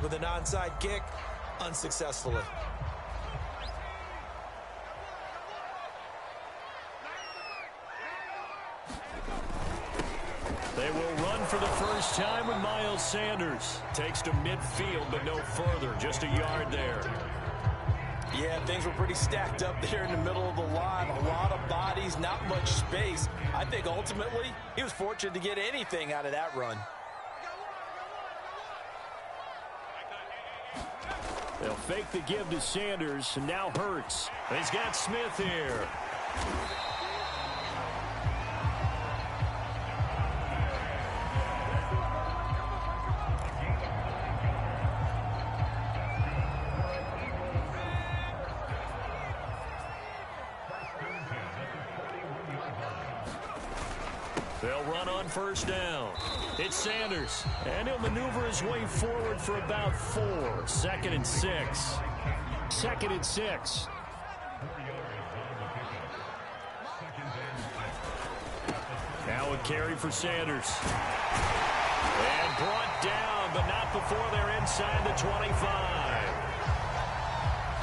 with an onside kick unsuccessfully. They will run for the first time with Miles Sanders. Takes to midfield, but no further. Just a yard there. Yeah, things were pretty stacked up there in the middle of the line. A lot of bodies, not much space. I think ultimately he was fortunate to get anything out of that run. They'll fake the give to Sanders, and now Hurts. He's got Smith here. They'll run on first down. It's Sanders, and he'll maneuver his way forward for about 4. 2nd and 6. 2nd and 6. Now a carry for Sanders. And brought down, but not before they're inside the 25.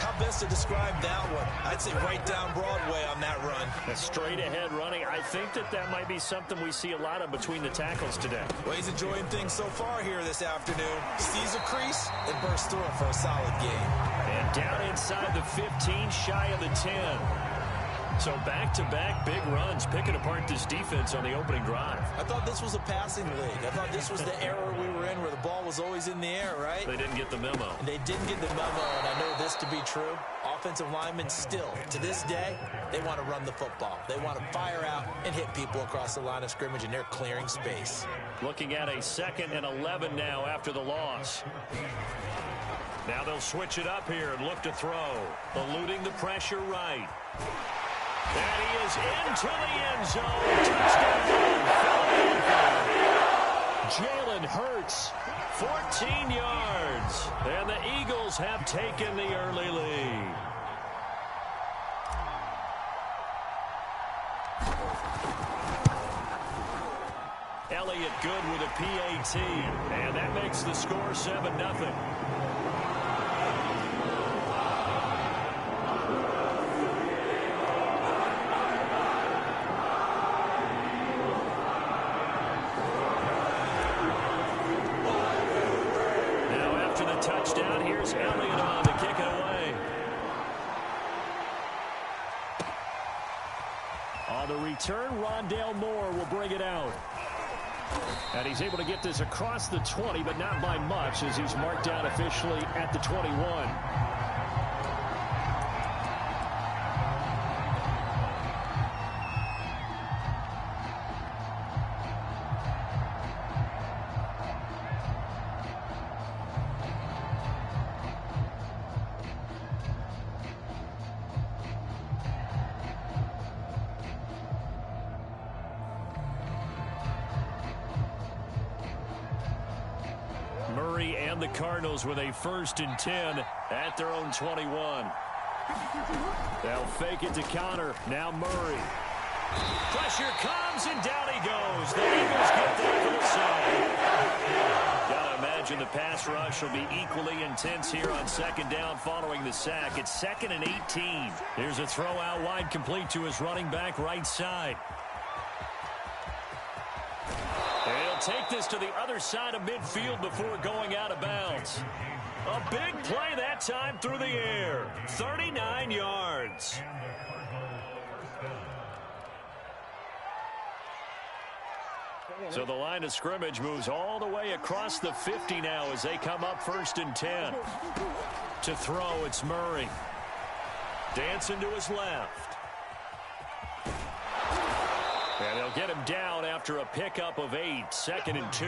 How best to describe that one? I'd say right down Broadway on that run. A straight ahead running. I think that might be something we see a lot of between the tackles today. Well, he's enjoying things so far here this afternoon. Sees a crease and bursts through it for a solid game. And down inside the 15, shy of the 10. So back-to-back big runs, picking apart this defense on the opening drive. I thought this was a passing league. I thought this was the era we were in where the ball was always in the air, right? They didn't get the memo. And they didn't get the memo, and I know this to be true. Offensive linemen still, to this day, they want to run the football. They want to fire out and hit people across the line of scrimmage, and they're clearing space. Looking at a 2nd and 11 now after the loss. Now they'll switch it up here and look to throw. Eluding the pressure right. And he is into the end zone. Touchdown, Philadelphia. Jalen Hurts, 14 yards. And the Eagles have taken the early lead. Elliott good with a PAT. And that makes the score 7-0. Touchdown. Here's Elliott on to kick it away. On the return, Rondale Moore will bring it out. And he's able to get this across the 20, but not by much, as he's marked down officially at the 21. Murray and the Cardinals with a 1st and 10 at their own 21. They'll fake it to counter. Now Murray. Pressure comes, and down he goes. The Eagles get there for the sack. Gotta imagine the pass rush will be equally intense here on 2nd down following the sack. It's 2nd and 18. Here's a throw out wide, complete to his running back right side. Take this to the other side of midfield before going out of bounds. A big play that time through the air. 39 yards. So the line of scrimmage moves all the way across the 50 now as they come up 1st and 10. To throw, it's Murray. Dancing to his left. And they'll get him down after a pickup of 8, 2nd and 2.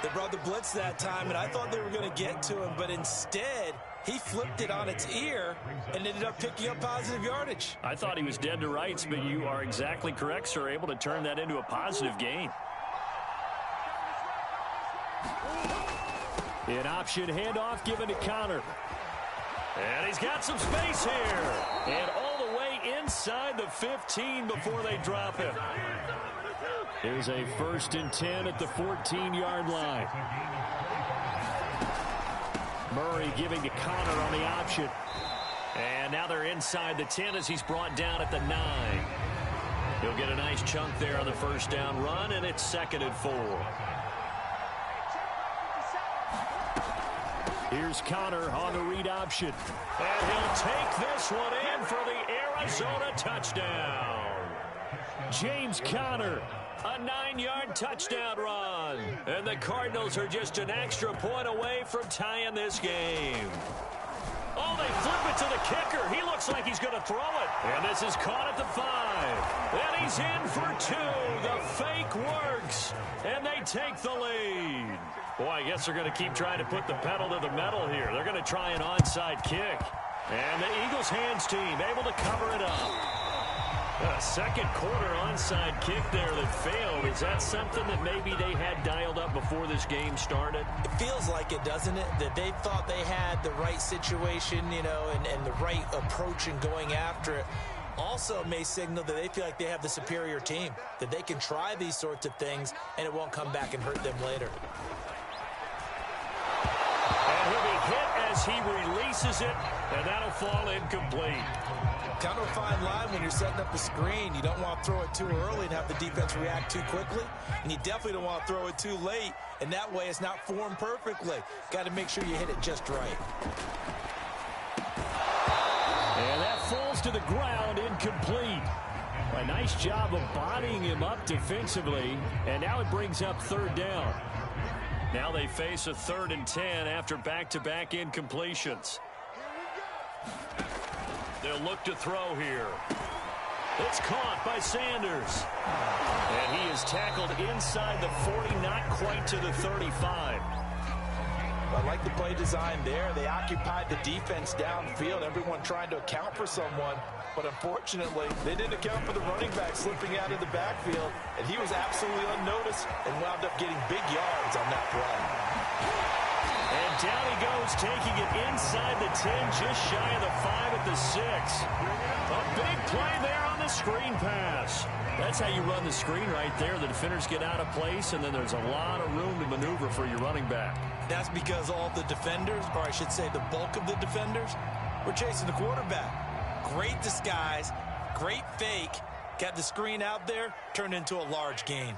They brought the blitz that time, and I thought they were going to get to him, but instead, he flipped it on its ear and ended up picking up positive yardage. I thought he was dead to rights, but you are exactly correct, sir, able to turn that into a positive gain. An option handoff given to Connor. And he's got some space here. And all the way inside the 15 before they drop him. Here's a 1st and 10 at the 14-yard line. Murray giving to Connor on the option. And now they're inside the 10 as he's brought down at the 9. He'll get a nice chunk there on the first down run, and it's 2nd and 4. Here's Connor on the read option. And he'll take this one in for the Arizona touchdown. James Conner, a 9-yard touchdown run. And the Cardinals are just an extra point away from tying this game. Oh, they flip it to the kicker. He looks like he's going to throw it. And this is caught at the 5. And he's in for 2. The fake works. And they take the lead. Boy, I guess they're going to keep trying to put the pedal to the metal here. They're going to try an onside kick. And the Eagles hands team able to cover it up. A second quarter onside kick there that failed. Is that something that maybe they had dialed up before this game started? It feels like it, doesn't it? That they thought they had the right situation, you know, and the right approach in going after it. Also may signal that they feel like they have the superior team, that they can try these sorts of things and it won't come back and hurt them later. And he'll be hit as he releases it, and that'll fall incomplete. Kind of a fine line when you're setting up a screen. You don't want to throw it too early and have the defense react too quickly. And you definitely don't want to throw it too late. And that way it's not formed perfectly. Got to make sure you hit it just right. And that falls to the ground, incomplete. A nice job of bodying him up defensively. And now it brings up 3rd down. Now they face a 3rd and 10 after back-to-back incompletions. They'll look to throw here. It's caught by Sanders. And he is tackled inside the 40, not quite to the 35. I like the play design there. They occupied the defense downfield, everyone trying to account for someone. But unfortunately, they didn't account for the running back slipping out of the backfield. And he was absolutely unnoticed and wound up getting big yards on that play. And down he goes, taking it inside the 10, just shy of the 5 at the 6. A big play there on the screen pass. That's how you run the screen right there. The defenders get out of place, and then there's a lot of room to maneuver for your running back. That's because all the defenders, or I should say the bulk of the defenders, were chasing the quarterback. Great disguise, great fake, got the screen out there, turned into a large gain.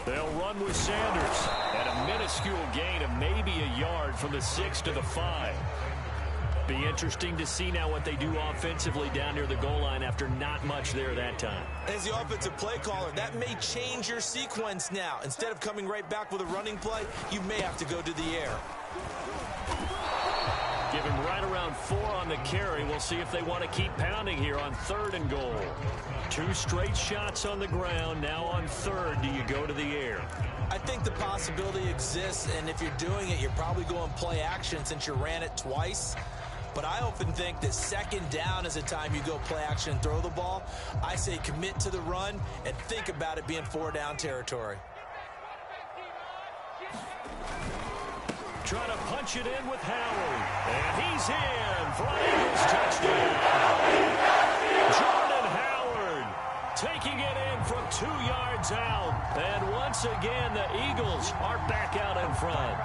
They'll run with Sanders at a minuscule gain of maybe a yard from the 6 to the 5. Be interesting to see now what they do offensively down near the goal line after not much there that time. As the offensive play caller, that may change your sequence now. Instead of coming right back with a running play, you may have to go to the air. Give him right around 4 on the carry. We'll see if they want to keep pounding here on 3rd and goal. 2 straight shots on the ground. Now on 3rd, do you go to the air? I think the possibility exists, and if you're doing it, you're probably going play action since you ran it twice. But I often think that 2nd down is a time you go play action and throw the ball. I say commit to the run and think about it being 4-down territory. Trying to punch it in with Howard. And he's in for an Eagles touchdown. Jordan Howard taking it in from 2 yards out. And once again, the Eagles are back out in front.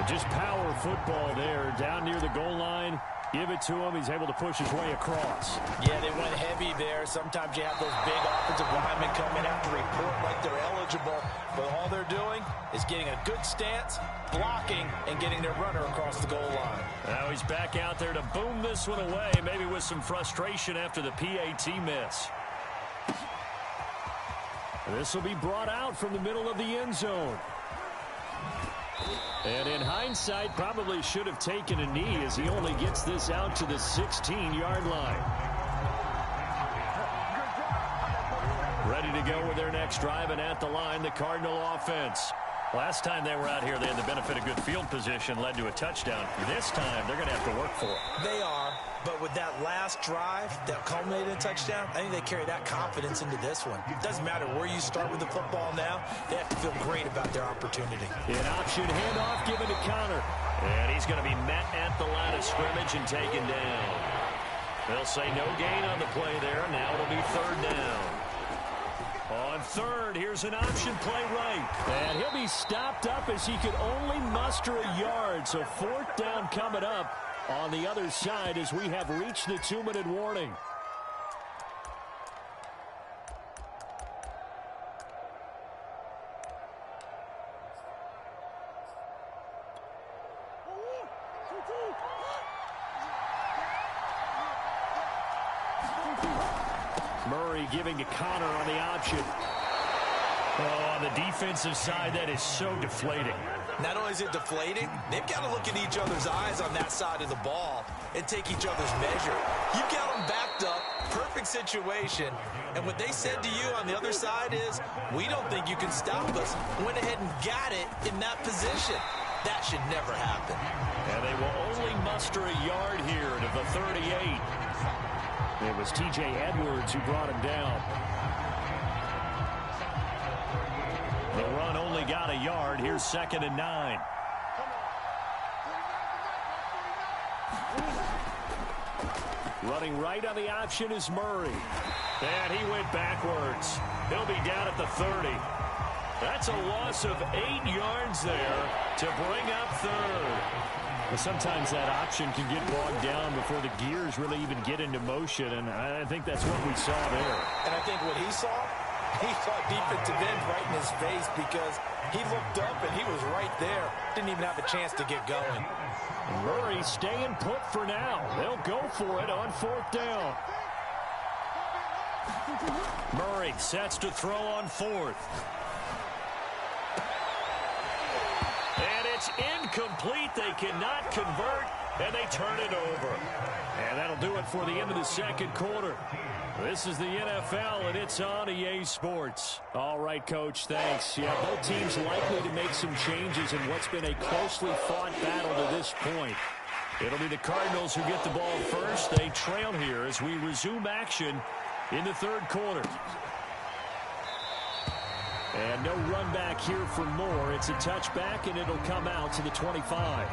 Just power football there down near the goal line. Give it to him. He's able to push his way across. Yeah, they went heavy there. Sometimes you have those big offensive linemen come in, have to report like they're eligible. But all they're doing is getting a good stance, blocking, and getting their runner across the goal line. Now he's back out there to boom this one away, maybe with some frustration after the PAT miss. This will be brought out from the middle of the end zone. And in hindsight, probably should have taken a knee as he only gets this out to the 16-yard line. Ready to go with their next drive, and at the line, the Cardinal offense. Last time they were out here, they had the benefit of good field position, led to a touchdown. This time, they're going to have to work for it. They are, but with that last drive that culminated in a touchdown, I think they carry that confidence into this one. It doesn't matter where you start with the football now. They have to feel great about their opportunity. An option handoff given to Connor. And he's going to be met at the line of scrimmage and taken down. They'll say no gain on the play there. Now it'll be 3rd down. On On third, here's an option play right. And he'll be stopped up as he could only muster a yard. So fourth down coming up on the other side as we have reached the 2-minute warning. Murray giving to Connor on the option. Oh, on the defensive side, that is so deflating. Not only is it deflating, they've got to look in each other's eyes on that side of the ball and take each other's measure. You've got them backed up, perfect situation, and what they said to you on the other side is, we don't think you can stop us. Went ahead and got it in that position. That should never happen. And they will only muster a yard here to the 38. It was T.J. Edwards who brought him down. The run only got a yard. Here's 2nd and 9. Running right on the option is Murray. And he went backwards. He'll be down at the 30. That's a loss of 8 yards there to bring up third. Well, sometimes that option can get bogged down before the gears really even get into motion, and I think that's what we saw there. And I think what he saw defensive end right in his face because he looked up and he was right there. Didn't even have a chance to get going. Murray staying put for now. They'll go for it on 4th down. Murray sets to throw on 4th. And it's incomplete. They cannot convert, and they turn it over. And that'll do it for the end of the 2nd quarter. This is the NFL, and it's on EA Sports. All right, Coach, thanks. Yeah, both teams likely to make some changes in what's been a closely fought battle to this point. It'll be the Cardinals who get the ball first. They trail here as we resume action in the 3rd quarter. And no run back here for Moore. It's a touchback, and it'll come out to the 25.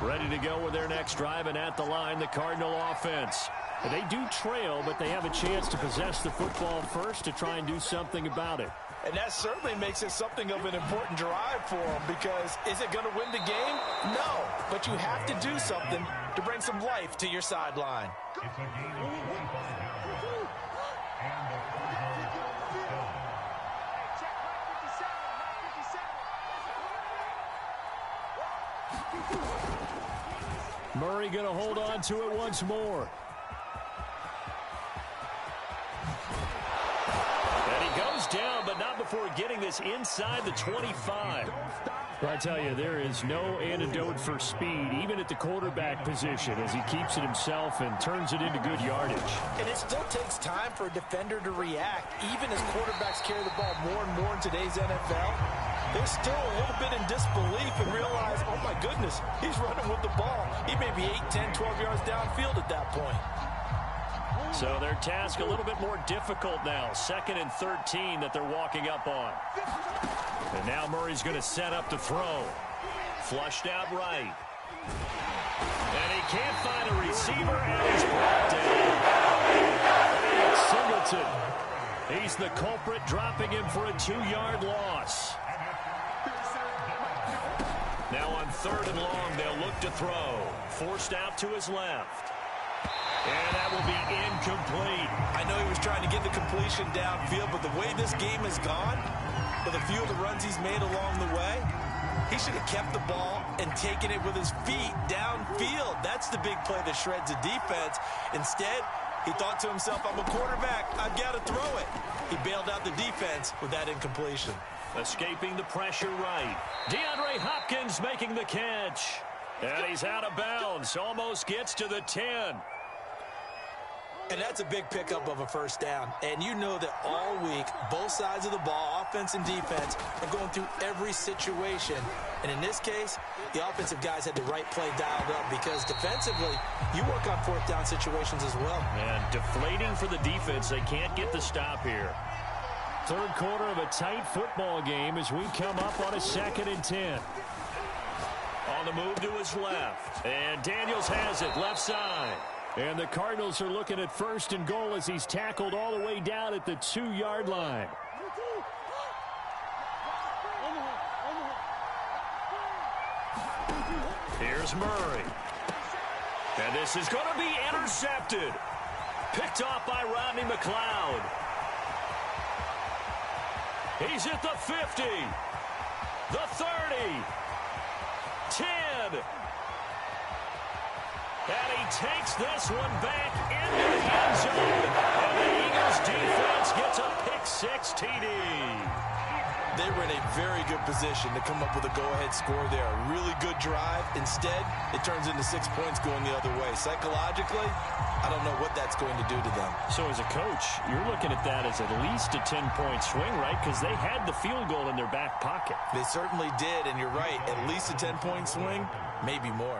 Ready to go with their next drive, and at the line, the Cardinal offense. They do trail, but they have a chance to possess the football first to try and do something about it. And that certainly makes it something of an important drive for them because is it going to win the game? No, but you have to do something to bring some life to your sideline. Murray going to hold on to it once more. And he goes down, but not before getting this inside the 25. Well, I tell you, there is no antidote for speed, even at the quarterback position, as he keeps it himself and turns it into good yardage. And it still takes time for a defender to react, even as quarterbacks carry the ball more and more in today's NFL. They're still a little bit in disbelief and realize, oh my goodness, he's running with the ball. He may be 8, 10, 12 yards downfield at that point. So their task a little bit more difficult now. 2nd and 13 that they're walking up on. And now Murray's going to set up to throw. Flushed out right. And he can't find a receiver, and he's brought down. Singleton. He's the culprit, dropping him for a 2-yard loss. Now on 3rd and long, they'll look to throw. Forced out to his left. And that will be incomplete. I know he was trying to get the completion downfield, but the way this game has gone, with a few of the runs he's made along the way, he should have kept the ball and taken it with his feet downfield. That's the big play that shreds the defense. Instead, he thought to himself, I'm a quarterback, I've got to throw it. He bailed out the defense with that incompletion. Escaping the pressure right. DeAndre Hopkins making the catch. And he's out of bounds. Almost gets to the 10. And that's a big pickup of a first down. And you know that all week, both sides of the ball, offense and defense, are going through every situation. And in this case, the offensive guys had the right play dialed up because defensively, you work on fourth down situations as well. And deflating for the defense. They can't get the stop here. Third quarter of a tight football game as we come up on a 2nd and 10. On the move to his left. And Daniels has it left side. And the Cardinals are looking at 1st and goal as he's tackled all the way down at the 2-yard line. Here's Murray. And this is going to be intercepted. Picked off by Rodney McLeod. He's at the 50. The 30. 10. And he takes this one back into the end zone. And the Eagles defense gets a pick-6 TD. They were in a very good position to come up with a go-ahead score there. A really good drive. Instead, it turns into 6 points going the other way. Psychologically, I don't know what that's going to do to them. So as a coach, you're looking at that as at least a 10-point swing, right? Because they had the field goal in their back pocket. They certainly did, and you're right. At least a 10-point swing, maybe more.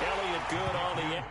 Elliott good on the end.